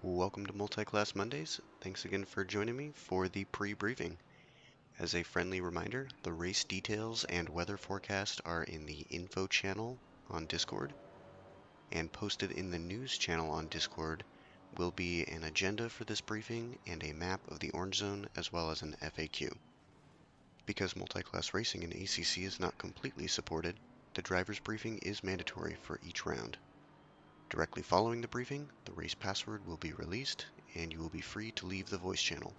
Welcome to MultiClass Mondays. Thanks again for joining me for the pre-briefing. As a friendly reminder, the race details and weather forecast are in the info channel on Discord, and posted in the news channel on Discord will be an agenda for this briefing and a map of the Orange Zone as well as an FAQ. Because multi-class racing in ACC is not completely supported, the driver's briefing is mandatory for each round. Directly following the briefing, the race password will be released, and you will be free to leave the voice channel.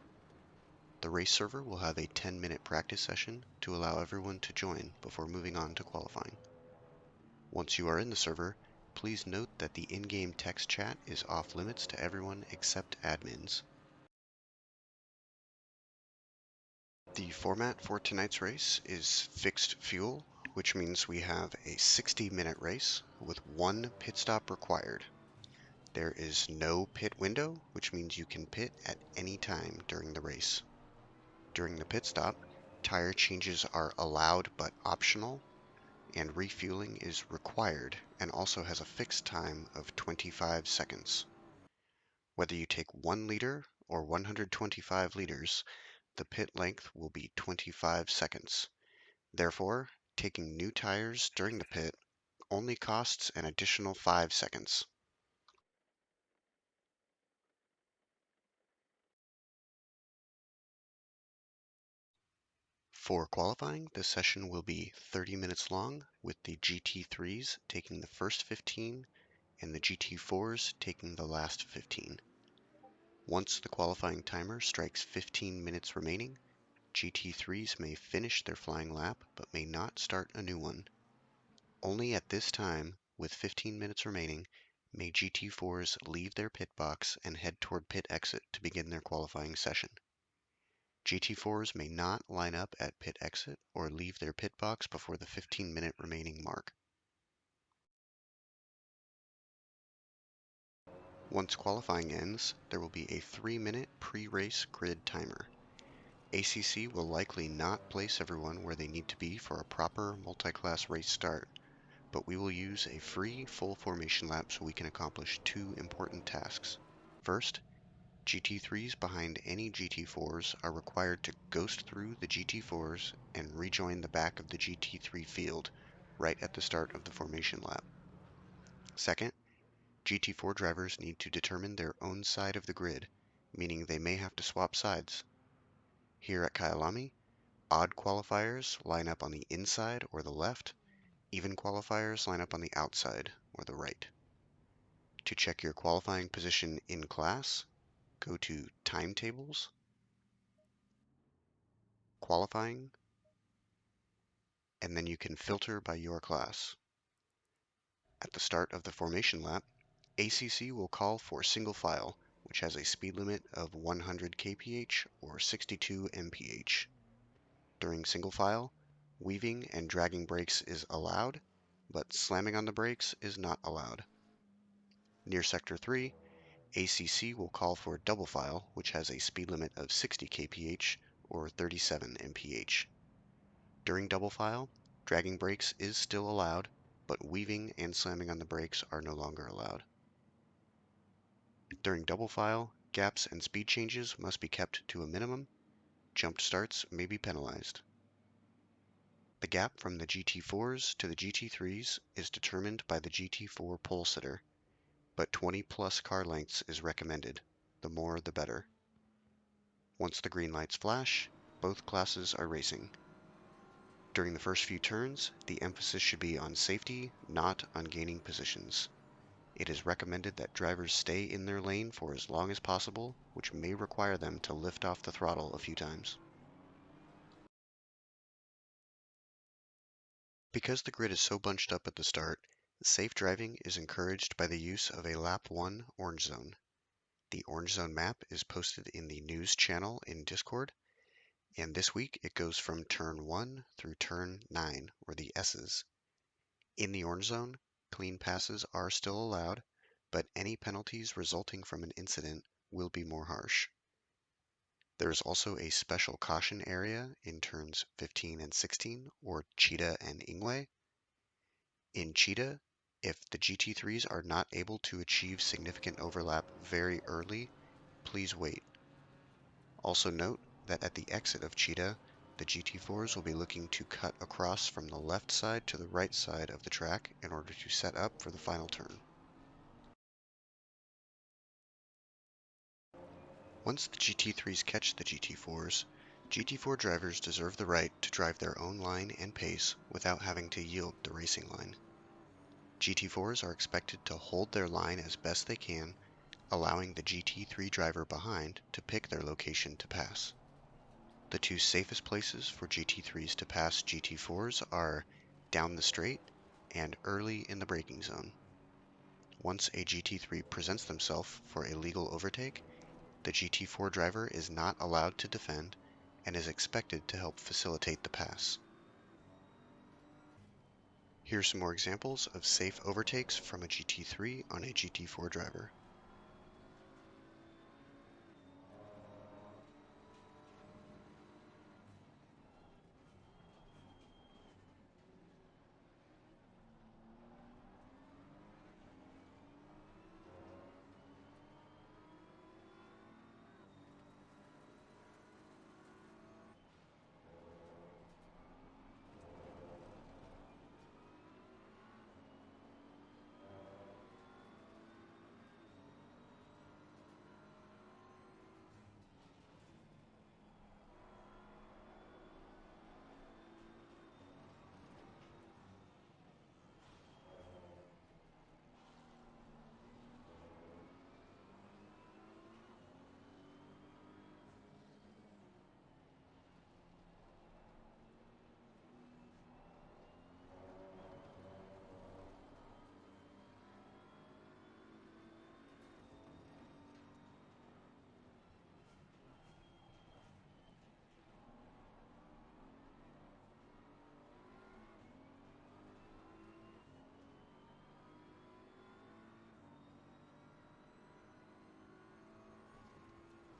The race server will have a 10-minute practice session to allow everyone to join before moving on to qualifying. Once you are in the server, please note that the in-game text chat is off limits to everyone except admins. The format for tonight's race is fixed fuel, which means we have a 60-minute race with one pit stop required. There is no pit window, which means you can pit at any time during the race. During the pit stop, tire changes are allowed but optional, and refueling is required and also has a fixed time of 25 seconds. Whether you take 1 liter or 125 liters, the pit length will be 25 seconds. Therefore, taking new tires during the pit only costs an additional 5 seconds. For qualifying, this session will be 30 minutes long, with the GT3s taking the first 15 and the GT4s taking the last 15. Once the qualifying timer strikes 15 minutes remaining, GT3s may finish their flying lap but may not start a new one. Only at this time, with 15 minutes remaining, may GT4s leave their pit box and head toward pit exit to begin their qualifying session. GT4s may not line up at pit exit or leave their pit box before the 15-minute remaining mark. Once qualifying ends, there will be a 3-minute pre-race grid timer. ACC will likely not place everyone where they need to be for a proper multi-class race start, but we will use a free full formation lap so we can accomplish 2 important tasks. First, GT3s behind any GT4s are required to ghost through the GT4s and rejoin the back of the GT3 field right at the start of the formation lap. Second, GT4 drivers need to determine their own side of the grid, meaning they may have to swap sides. Here at Kyalami, odd qualifiers line up on the inside or the left, even qualifiers line up on the outside or the right. To check your qualifying position in class, go to Timetables, Qualifying, and then you can filter by your class. At the start of the formation lap, ACC will call for single file, which has a speed limit of 100 kph or 62 mph. During single file, weaving and dragging brakes is allowed, but slamming on the brakes is not allowed. Near Sector 3, ACC will call for double file, which has a speed limit of 60 kph or 37 mph. During double file, dragging brakes is still allowed, but weaving and slamming on the brakes are no longer allowed. During double file, gaps and speed changes must be kept to a minimum. Jumped starts may be penalized. The gap from the GT4s to the GT3s is determined by the GT4 pole sitter, but 20 plus car lengths is recommended. The more the better. Once the green lights flash, both classes are racing. During the first few turns, the emphasis should be on safety, not on gaining positions. It is recommended that drivers stay in their lane for as long as possible, which may require them to lift off the throttle a few times. Because the grid is so bunched up at the start, safe driving is encouraged by the use of a Lap 1 Orange Zone. The Orange Zone map is posted in the news channel in Discord, and this week it goes from turn 1 through turn 9, or the S's. In the Orange Zone, clean passes are still allowed, but any penalties resulting from an incident will be more harsh. There is also a special caution area in turns 15 and 16, or Cheetah and Ingwe. In Cheetah, If the GT3s are not able to achieve significant overlap very early, please wait. Also note that at the exit of Cheetah, the GT4s will be looking to cut across from the left side to the right side of the track in order to set up for the final turn. Once the GT3s catch the GT4s, GT4 drivers deserve the right to drive their own line and pace without having to yield the racing line. GT4s are expected to hold their line as best they can, allowing the GT3 driver behind to pick their location to pass. The two safest places for GT3s to pass GT4s are down the straight and early in the braking zone. Once a GT3 presents themselves for a legal overtake, the GT4 driver is not allowed to defend and is expected to help facilitate the pass. Here are some more examples of safe overtakes from a GT3 on a GT4 driver.